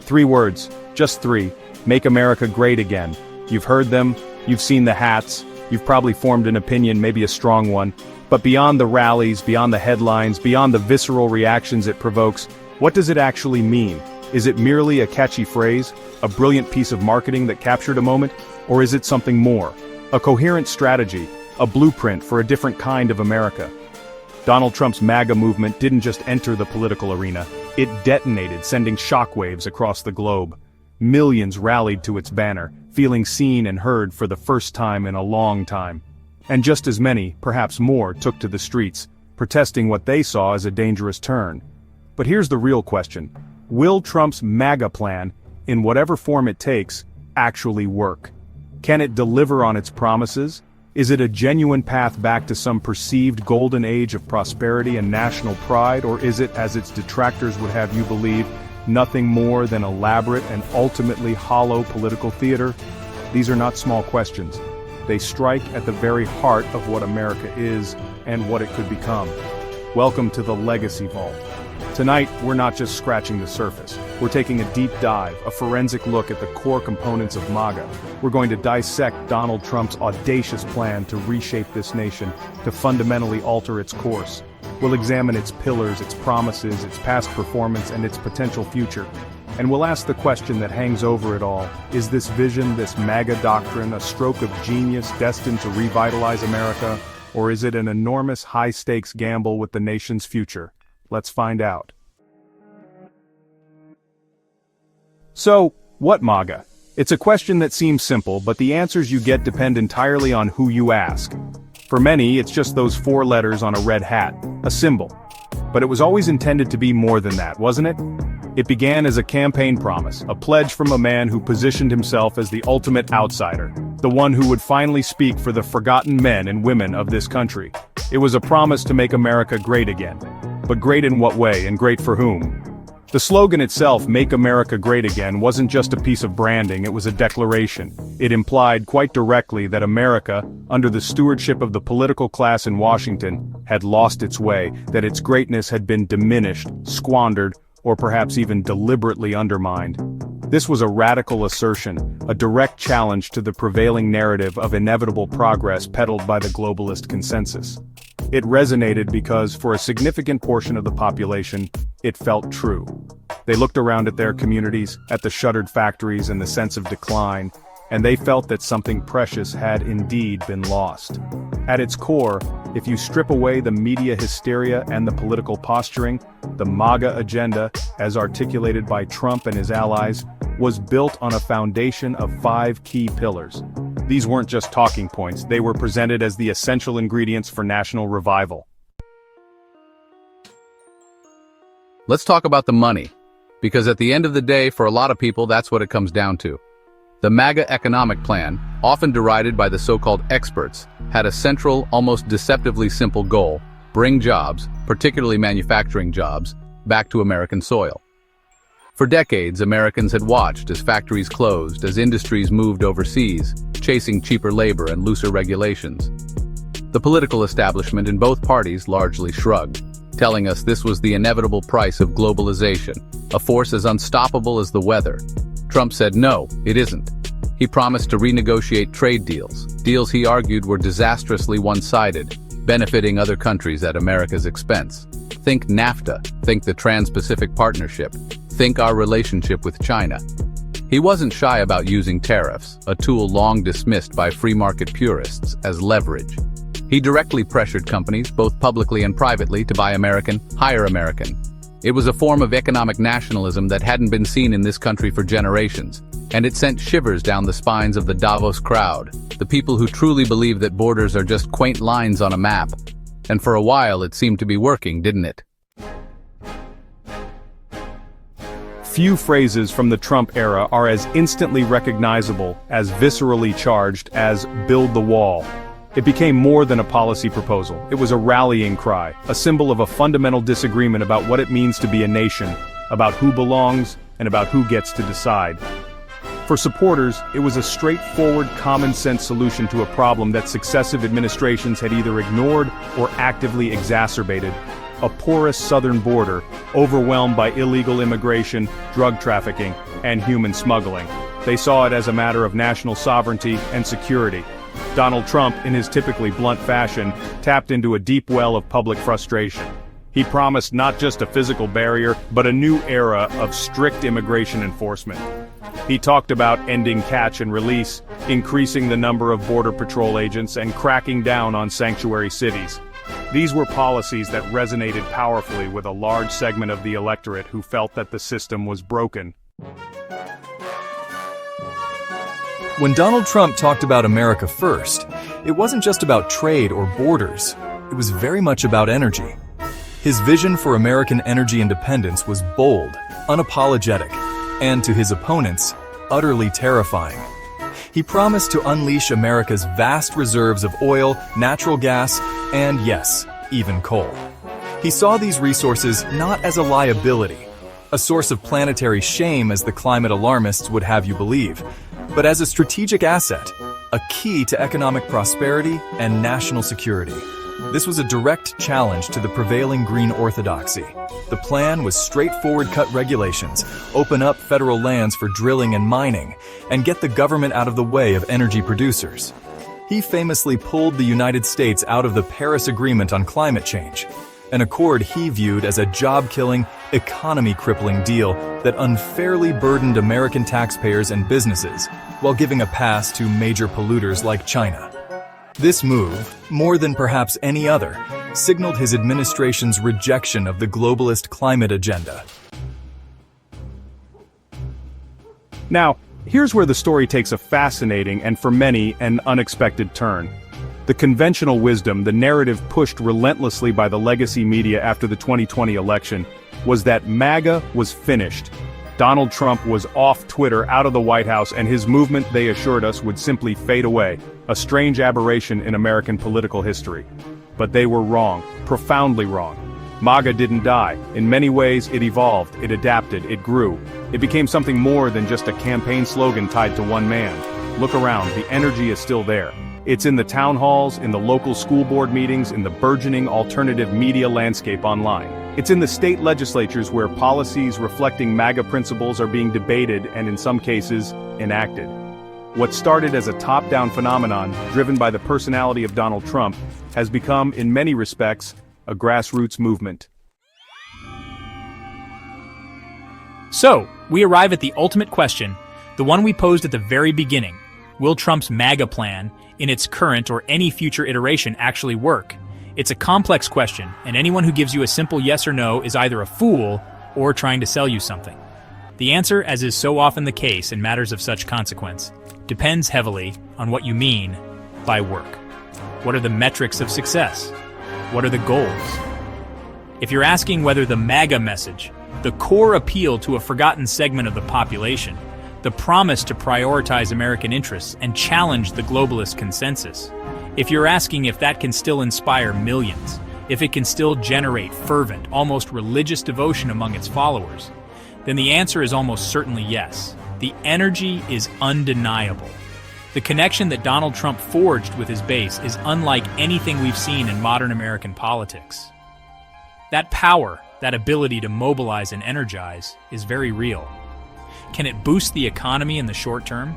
Three words, just three: make America great again. You've heard them, you've seen the hats, you've probably formed an opinion, maybe a strong one. But beyond the rallies, beyond the headlines, beyond the visceral reactions it provokes, what does it actually mean? Is it merely a catchy phrase, a brilliant piece of marketing that captured a moment, or is it something more? A coherent strategy, a blueprint for a different kind of America? Donald Trump's MAGA movement didn't just enter the political arena, it detonated, sending shockwaves across the globe. Millions rallied to its banner, feeling seen and heard for the first time in a long time. And just as many, perhaps more, took to the streets, protesting what they saw as a dangerous turn. But here's the real question: will Trump's MAGA plan, in whatever form it takes, actually work? Can it deliver on its promises? Is it a genuine path back to some perceived golden age of prosperity and national pride, or is it, as its detractors would have you believe, nothing more than elaborate and ultimately hollow political theater? These are not small questions. They strike at the very heart of what America is and what it could become. Welcome to the Legacy Vault. Tonight, we're not just scratching the surface. We're taking a deep dive, a forensic look at the core components of MAGA. We're going to dissect Donald Trump's audacious plan to reshape this nation, to fundamentally alter its course. We'll examine its pillars, its promises, its past performance, and its potential future. And we'll ask the question that hangs over it all: is this vision, this MAGA doctrine, a stroke of genius destined to revitalize America, or is it an enormous high-stakes gamble with the nation's future? Let's find out. So, what MAGA? It's a question that seems simple, but the answers you get depend entirely on who you ask. For many, it's just those four letters on a red hat, a symbol. But it was always intended to be more than that, wasn't it? It began as a campaign promise, a pledge from a man who positioned himself as the ultimate outsider, the one who would finally speak for the forgotten men and women of this country. It was a promise to make America great again. But great in what way, and great for whom? The slogan itself, "Make America Great Again," wasn't just a piece of branding, it was a declaration. It implied quite directly that America, under the stewardship of the political class in Washington, had lost its way, that its greatness had been diminished, squandered, or perhaps even deliberately undermined. This was a radical assertion, a direct challenge to the prevailing narrative of inevitable progress peddled by the globalist consensus. It resonated because, for a significant portion of the population, it felt true. They looked around at their communities, at the shuttered factories and the sense of decline, and they felt that something precious had indeed been lost. At its core, if you strip away the media hysteria and the political posturing, the MAGA agenda, as articulated by Trump and his allies, was built on a foundation of 5 key pillars. These weren't just talking points, they were presented as the essential ingredients for national revival. Let's talk about the money, because at the end of the day, for a lot of people, that's what it comes down to. The MAGA economic plan, often derided by the so-called experts, had a central, almost deceptively simple goal: bring jobs, particularly manufacturing jobs, back to American soil. For decades, Americans had watched as factories closed, as industries moved overseas, chasing cheaper labor and looser regulations. The political establishment in both parties largely shrugged, telling us this was the inevitable price of globalization, a force as unstoppable as the weather. Trump said no, it isn't. He promised to renegotiate trade deals he argued were disastrously one-sided, benefiting other countries at America's expense. Think NAFTA, think the Trans-Pacific Partnership, think our relationship with China. He wasn't shy about using tariffs, a tool long dismissed by free market purists, as leverage. He directly pressured companies, both publicly and privately, to buy American, hire American. It was a form of economic nationalism that hadn't been seen in this country for generations, and it sent shivers down the spines of the Davos crowd, the people who truly believe that borders are just quaint lines on a map. And for a while it seemed to be working, didn't it? Few phrases from the Trump era are as instantly recognizable, as viscerally charged as "build the wall." It became more than a policy proposal. It was a rallying cry, a symbol of a fundamental disagreement about what it means to be a nation, about who belongs, and about who gets to decide. For supporters, it was a straightforward, common-sense solution to a problem that successive administrations had either ignored or actively exacerbated: a porous southern border, overwhelmed by illegal immigration, drug trafficking, and human smuggling. They saw it as a matter of national sovereignty and security. Donald Trump, in his typically blunt fashion, tapped into a deep well of public frustration. He promised not just a physical barrier, but a new era of strict immigration enforcement. He talked about ending catch and release, increasing the number of Border Patrol agents, and cracking down on sanctuary cities. These were policies that resonated powerfully with a large segment of the electorate who felt that the system was broken. When Donald Trump talked about America first, it wasn't just about trade or borders. It was very much about energy. His vision for American energy independence was bold, unapologetic, and to his opponents, utterly terrifying. He promised to unleash America's vast reserves of oil, natural gas, and yes, even coal. He saw these resources not as a liability, a source of planetary shame as the climate alarmists would have you believe, but as a strategic asset, a key to economic prosperity and national security. This was a direct challenge to the prevailing green orthodoxy. The plan was straightforward: cut regulations, open up federal lands for drilling and mining, and get the government out of the way of energy producers. He famously pulled the United States out of the Paris Agreement on climate change, an accord he viewed as a job-killing, economy-crippling deal that unfairly burdened American taxpayers and businesses, while giving a pass to major polluters like China. This move, more than perhaps any other, signaled his administration's rejection of the globalist climate agenda. Now, here's where the story takes a fascinating and, for many, an unexpected turn. The conventional wisdom, the narrative pushed relentlessly by the legacy media after the 2020 election, was that MAGA was finished. Donald Trump was off Twitter, out of the White House, and his movement, they assured us, would simply fade away, a strange aberration in American political history. But they were wrong, profoundly wrong. MAGA didn't die. In many ways, it evolved, it adapted, it grew. It became something more than just a campaign slogan tied to one man. Look around, the energy is still there. It's in the town halls, in the local school board meetings, in the burgeoning alternative media landscape online. It's in the state legislatures where policies reflecting MAGA principles are being debated and, in some cases, enacted. What started as a top-down phenomenon, driven by the personality of Donald Trump, has become, in many respects, a grassroots movement. So, we arrive at the ultimate question, the one we posed at the very beginning. Will Trump's MAGA plan, in its current or any future iteration, actually work? It's a complex question, and anyone who gives you a simple yes or no is either a fool or trying to sell you something. The answer, as is so often the case in matters of such consequence, depends heavily on what you mean by work. What are the metrics of success? What are the goals? If you're asking whether the MAGA message, the core appeal to a forgotten segment of the population, the promise to prioritize American interests and challenge the globalist consensus, if you're asking if that can still inspire millions, if it can still generate fervent, almost religious devotion among its followers, then the answer is almost certainly yes. The energy is undeniable. The connection that Donald Trump forged with his base is unlike anything we've seen in modern American politics. That power, that ability to mobilize and energize, is very real. Can it boost the economy in the short term?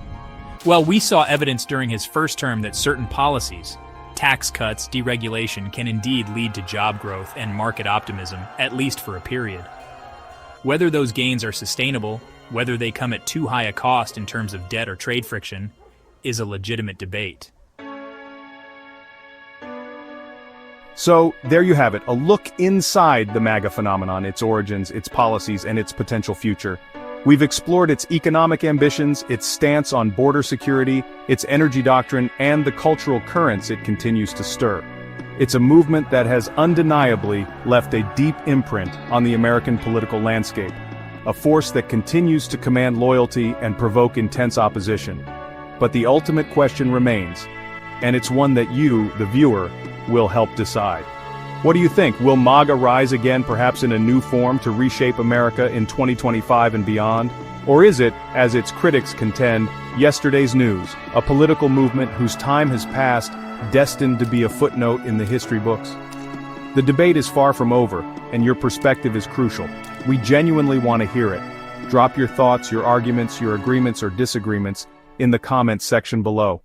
Well, we saw evidence during his first term that certain policies, tax cuts, deregulation, can indeed lead to job growth and market optimism, at least for a period. Whether those gains are sustainable, whether they come at too high a cost in terms of debt or trade friction, is a legitimate debate. So, there you have it, a look inside the MAGA phenomenon, its origins, its policies, and its potential future. We've explored its economic ambitions, its stance on border security, its energy doctrine, and the cultural currents it continues to stir. It's a movement that has undeniably left a deep imprint on the American political landscape, a force that continues to command loyalty and provoke intense opposition. But the ultimate question remains, and it's one that you, the viewer, will help decide. What do you think? Will MAGA rise again, perhaps in a new form, to reshape America in 2025 and beyond? Or is it, as its critics contend, yesterday's news, a political movement whose time has passed, destined to be a footnote in the history books? The debate is far from over, and your perspective is crucial. We genuinely want to hear it. Drop your thoughts, your arguments, your agreements or disagreements in the comments section below.